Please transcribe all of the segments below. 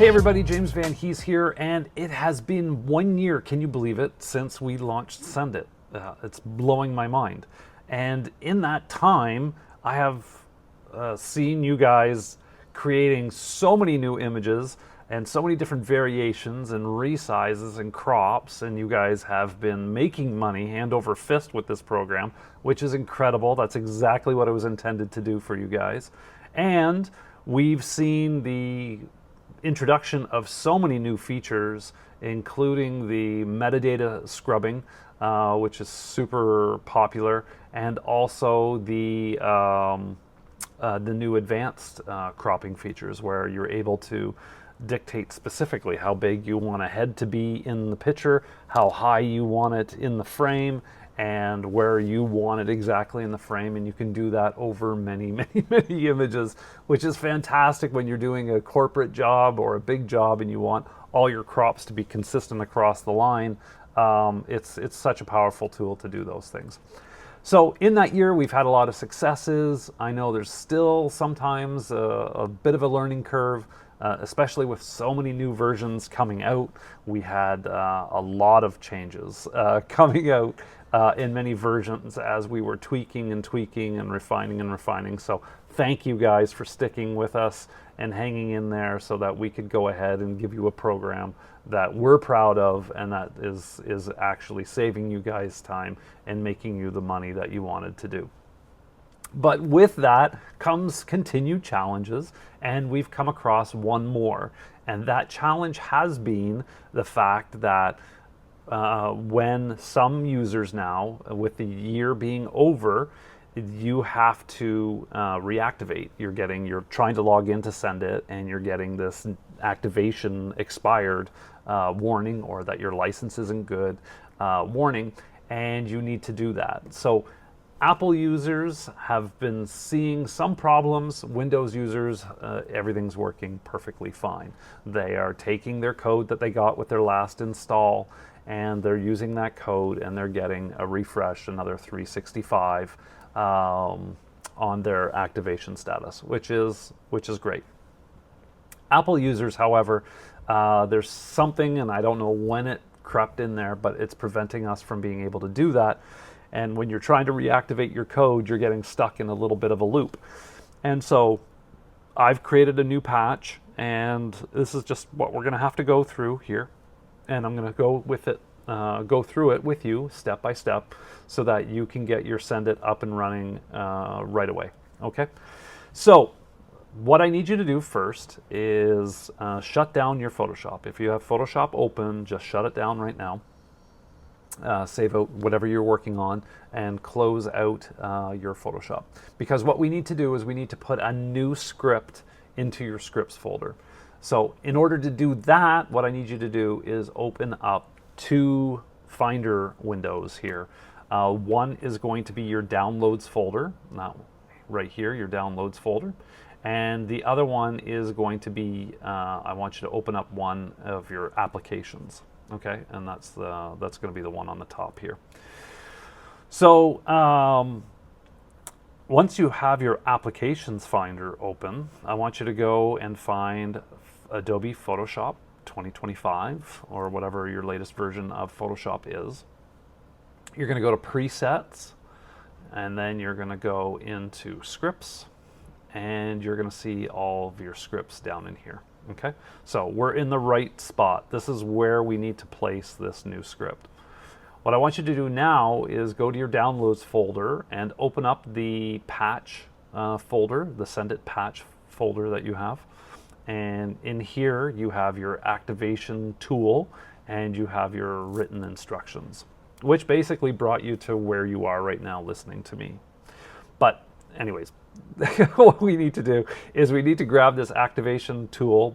Hey everybody, James Van Hees here, and it has been 1 year, can you believe it, since we launched Sendit. It's blowing my mind. And in that time, I have seen you guys creating so many new images and so many different variations and resizes and crops, and you guys have been making money hand over fist with this program, which is incredible. That's exactly what it was intended to do for you guys. And we've seen the introduction of so many new features, including the metadata scrubbing, which is super popular, and also the new advanced cropping features, where you're able to dictate specifically how big you want a head to be in the picture, how high you want it in the frame, and where you want it exactly in the frame, and you can do that over many, many, many images, which is fantastic when you're doing a corporate job or a big job and you want all your crops to be consistent across the line. It's such a powerful tool to do those things. So in that year, we've had a lot of successes. I know there's still sometimes a bit of a learning curve, especially with so many new versions coming out. We had a lot of changes coming out in many versions as we were tweaking and refining. So thank you guys for sticking with us and hanging in there so that we could go ahead and give you a program that we're proud of and that is actually saving you guys time and making you the money that you wanted to do. But with that comes continued challenges, and we've come across one more. And that challenge has been the fact that when some users now, with the year being over, you have to reactivate. You're trying to log in to Sendit, and you're getting this activation expired warning, or that your license isn't good warning, and you need to do that. So Apple users have been seeing some problems. Windows users, everything's working perfectly fine. They are taking their code that they got with their last install, and they're using that code, and they're getting a refresh, another 365 on their activation status, which is great. Apple users, however, there's something, and I don't know when it crept in there, but it's preventing us from being able to do that. And when you're trying to reactivate your code, you're getting stuck in a little bit of a loop. And so I've created a new patch, and this is just what we're going to have to go through here. And I'm going to go through it with you step by step so that you can get your Sendit up and running right away. Okay? So what I need you to do first is shut down your Photoshop. If you have Photoshop open, just shut it down right now. Save out whatever you're working on and close out your Photoshop. Because what we need to do is we need to put a new script into your scripts folder. So in order to do that, what I need you to do is open up two Finder windows here. One is going to be your downloads folder, now right here, your downloads folder. And the other one is going to be, I want you to open up one of your applications. Okay, and that's going to be the one on the top here. So once you have your applications finder open, I want you to go and find Adobe Photoshop 2025, or whatever your latest version of Photoshop is. You're going to go to Presets, and then you're going to go into Scripts, and you're going to see all of your scripts down in here. Okay, so we're in the right spot. This is where we need to place this new script. What I want you to do now is go to your downloads folder and open up the patch folder, the Sendit patch folder that you have. And in here you have your activation tool and you have your written instructions, which basically brought you to where you are right now listening to me. But anyways, what we need to do is we need to grab this activation tool,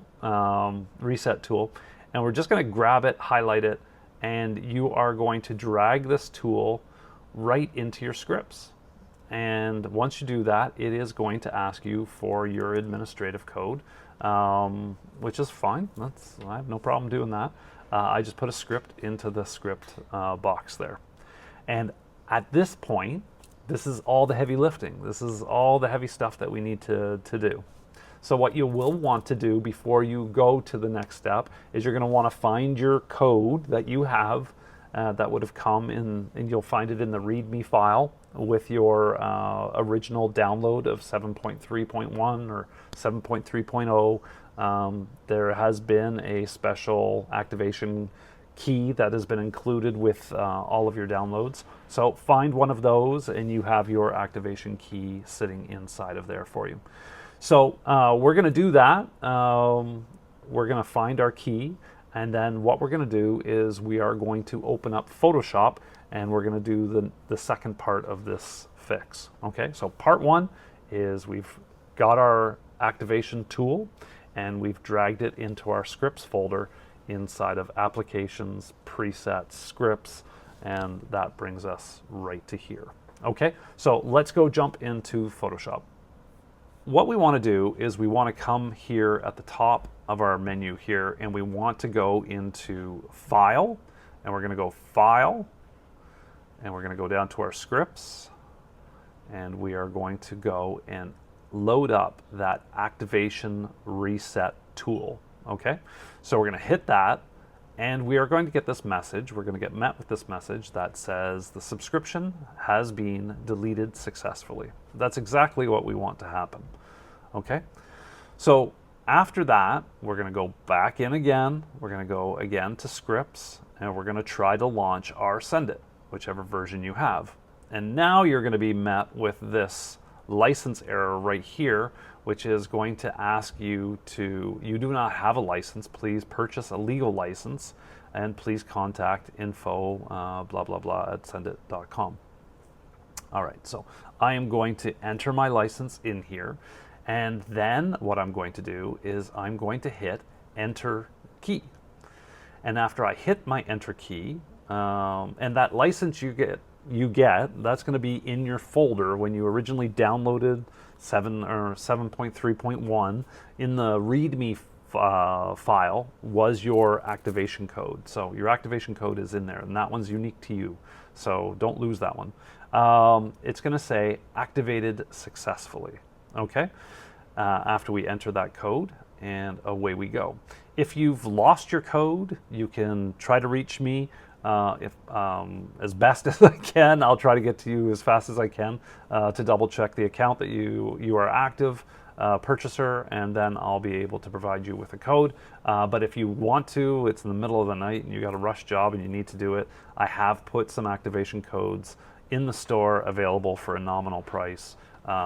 reset tool, and we're just going to grab it, highlight it, and you are going to drag this tool right into your scripts. And once you do that, it is going to ask you for your administrative code, which is fine. I have no problem doing that. I just put a script into the script box there. And at this point, this is all the heavy lifting. This is all the heavy stuff that we need to do. So what you will want to do before you go to the next step is you're going to want to find your code that you have that would have come in, and you'll find it in the README file with your original download of 7.3.1 or 7.3.0. There has been a special activation key that has been included with all of your downloads. So find one of those and you have your activation key sitting inside of there for you. So we're going to do that. We're going to find our key, and then what we're going to do is we are going to open up Photoshop and we're going to do the second part of this fix. Okay, so part one is we've got our activation tool and we've dragged it into our scripts folder inside of applications, presets, scripts, and that brings us right to here. Okay, so let's go jump into Photoshop. What we want to do is we want to come here at the top of our menu here and we want to go into File, and we're going to go File, and we're going to go down to our scripts, and we are going to go and load up that activation reset tool. Okay, so we're going to hit that and we are going to get this message. We're going to get met with this message that says the subscription has been deleted successfully. That's exactly what we want to happen. Okay, so after that, we're going to go back in again. We're going to go again to scripts and we're going to try to launch our Sendit, whichever version you have. And now you're going to be met with this license error right here, which is going to ask you to, you do not have a license, please purchase a legal license, and please contact info blah blah blah at sendit.com. All right, so I am going to enter my license in here, and then what I'm going to do is I'm going to hit enter key. And after I hit my enter key, and that license you get, that's going to be in your folder when you originally downloaded 7.3.1. In the README file was your activation code. So your activation code is in there, and that one's unique to you. So don't lose that one. It's going to say activated successfully. Okay, after we enter that code, and away we go. If you've lost your code, you can try to reach me as best as I can. I'll try to get to you as fast as I can to double check the account that you are active purchaser, and then I'll be able to provide you with a code. But if you want to, it's in the middle of the night and you got a rush job and you need to do it, I have put some activation codes in the store available for a nominal price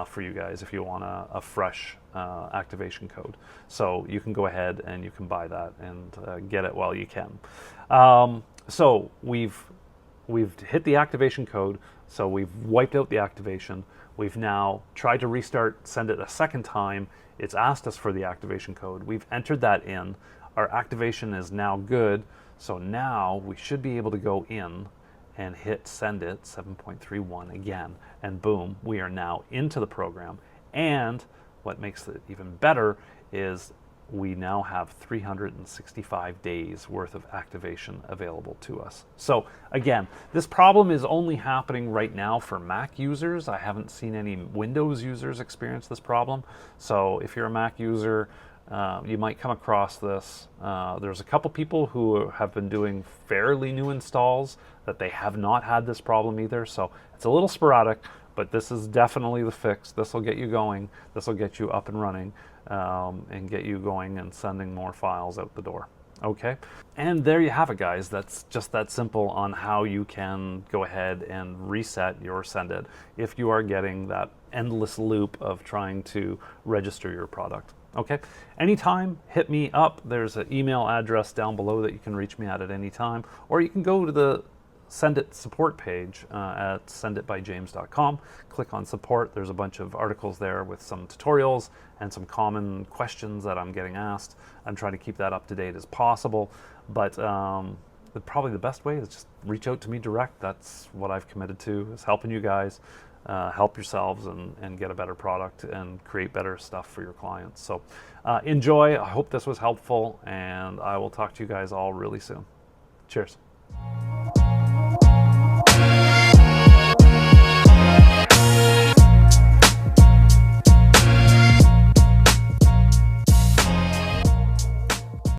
for you guys if you want a fresh activation code. So you can go ahead and you can buy that and get it while you can. So we've hit the activation code, so we've wiped out the activation. We've now tried to restart Sendit a second time. It's asked us for the activation code. We've entered that in. Our activation is now good, so now we should be able to go in and hit Sendit 7.3.1 again, and boom, we are now into the program. And what makes it even better is we now have 365 days worth of activation available to us. So again, this problem is only happening right now for Mac users. I haven't seen any Windows users experience this problem. So if you're a Mac user, you might come across this. There's a couple people who have been doing fairly new installs that they have not had this problem either. So it's a little sporadic, but this is definitely the fix. This will get you going. This will get you up and running and get you going and sending more files out the door. Okay, and there you have it, guys. That's just that simple on how you can go ahead and reset your Sendit if you are getting that endless loop of trying to register your product. Okay, anytime, hit me up. There's an email address down below that you can reach me at any time, or you can go to the Sendit support page at senditbyjames.com. Click on support. There's a bunch of articles there with some tutorials and some common questions that I'm getting asked. I'm trying to keep that up to date as possible, but probably the best way is just reach out to me direct. That's what I've committed to, is helping you guys help yourselves and get a better product and create better stuff for your clients. So enjoy. I hope this was helpful, and I will talk to you guys all really soon. Cheers.